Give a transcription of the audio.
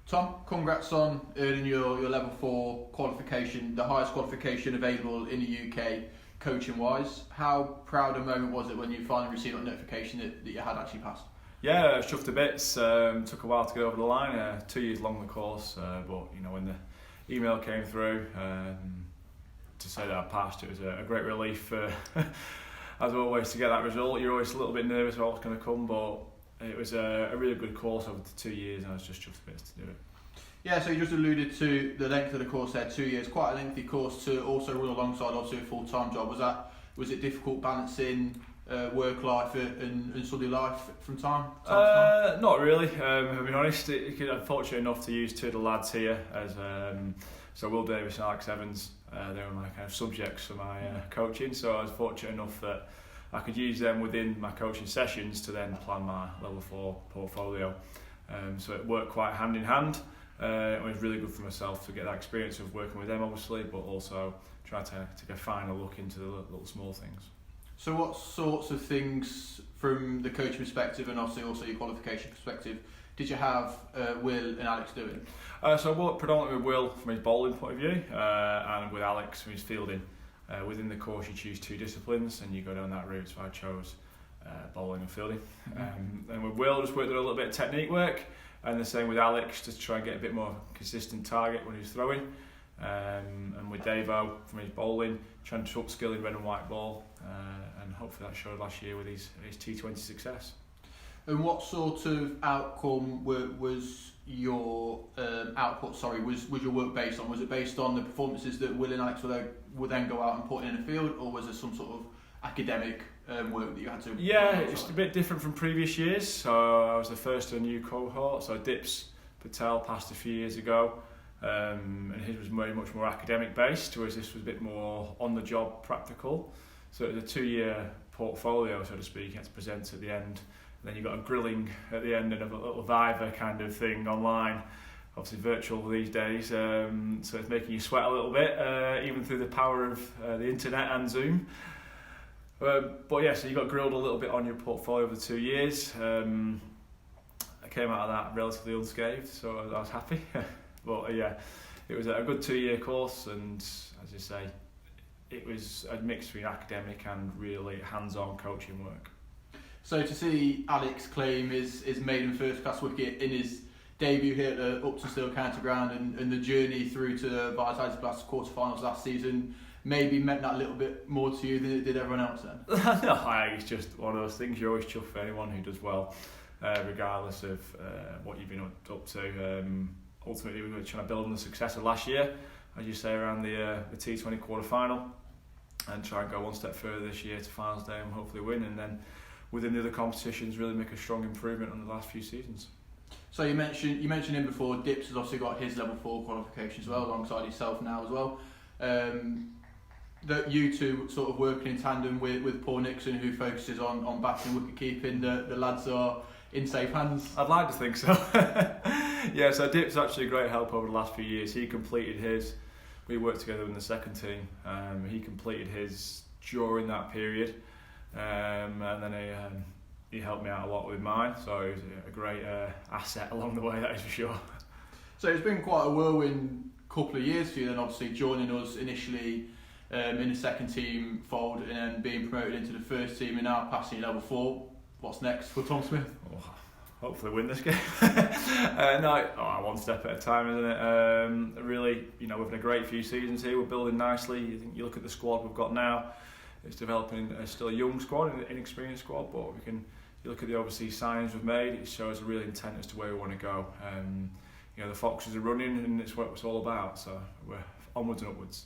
Tom, congrats on earning your level 4 qualification, the highest qualification available in the UK coaching wise. How proud a moment was it when you finally received that notification that you had actually passed? Yeah, chuffed to bits. Took a while to get over the line. 2 years long the course, but when the email came through to say that I passed, it was a great relief. As always, to get that result, you're always a little bit nervous about what's going to come, but it was a really good course over the 2 years, and I was just chuffed to bits to do it. Yeah, so you just alluded to the length of the course there, 2 years, quite a lengthy course to also run alongside obviously a full-time job. Was it difficult balancing work life and study life from time to time? Not really. I'll be honest. I'm fortunate enough to use two of the lads here as so Will Davis and Alex Evans. They were my kind of subjects for my coaching. So I was fortunate enough that I could use them within my coaching sessions to then plan my level 4 portfolio. So it worked quite hand in hand. It was really good for myself to get that experience of working with them, obviously, but also try to take a final look into the little small things. So what sorts of things from the coaching perspective and obviously also your qualification perspective did you have Will and Alex doing? So I worked predominantly with Will from his bowling point of view and with Alex from his fielding. Within the course you choose 2 disciplines and you go down that route, so I chose bowling and fielding. And with Will just worked on a little bit of technique work, and the same with Alex, just to try and get a bit more consistent target when he was throwing. And with Davo from his bowling, trying to upskill in red and white ball, and hopefully that showed last year with his T20 success. And what sort of outcome was your output? Was your work based on? Was it based on the performances that Will and Alex would then go out and put in the field, or was there some sort of academic work that you had to? Yeah, it's a bit different from previous years. So I was the first of a new cohort. So Dips Patel passed a few years ago. And his was very much more academic based, whereas this was a bit more on the job practical. So it was a 2-year portfolio, so to speak. You had to present at the end, and then you got a grilling at the end and a little Viva kind of thing online, obviously virtual these days, so it's making you sweat a little bit, even through the power of the internet and Zoom. But yeah, so you got grilled a little bit on your portfolio over the 2 years. I came out of that relatively unscathed, so I was happy. But yeah, it was a good 2-year course, and as you say, it was a mix between academic and really hands-on coaching work. So to see Alex claim his maiden first-class wicket in his debut here at the Upton Steel County Ground and the journey through to the Vitality Blast quarter-finals last season maybe meant that a little bit more to you than it did everyone else then? No, it's just one of those things. You're always chuffed for anyone who does well, regardless of what you've been up to. Ultimately, we were trying to build on the success of last year, as you say, around the T20 quarter-final, and try and go one step further this year to finals day and hopefully win, and then within the other competitions really make a strong improvement on the last few seasons. So you mentioned him before. Dips has obviously got his level 4 qualification as well, alongside himself now as well. That you two sort of working in tandem with Paul Nixon, who focuses on batting and wicket keeping, the lads are in safe hands? I'd like to think so. Yeah, so Dip's actually a great help over the last few years. He completed his, we worked together in the second team, he completed his during that period, and then he helped me out a lot with mine, so he was a great asset along the way, that is for sure. So it's been quite a whirlwind couple of years for you then, obviously joining us initially in the second team fold and then being promoted into the first team and now passing level 4. What's next for Tom Smith? Oh, hopefully win this game. One step at a time, isn't it? Really, we've had a great few seasons here. We're building nicely. You look at the squad we've got now. It's developing still a young squad, an inexperienced squad, but you look at the overseas signings we've made. It shows a real intent as to where we want to go. The Foxes are running, and it's what it's all about. So we're onwards and upwards.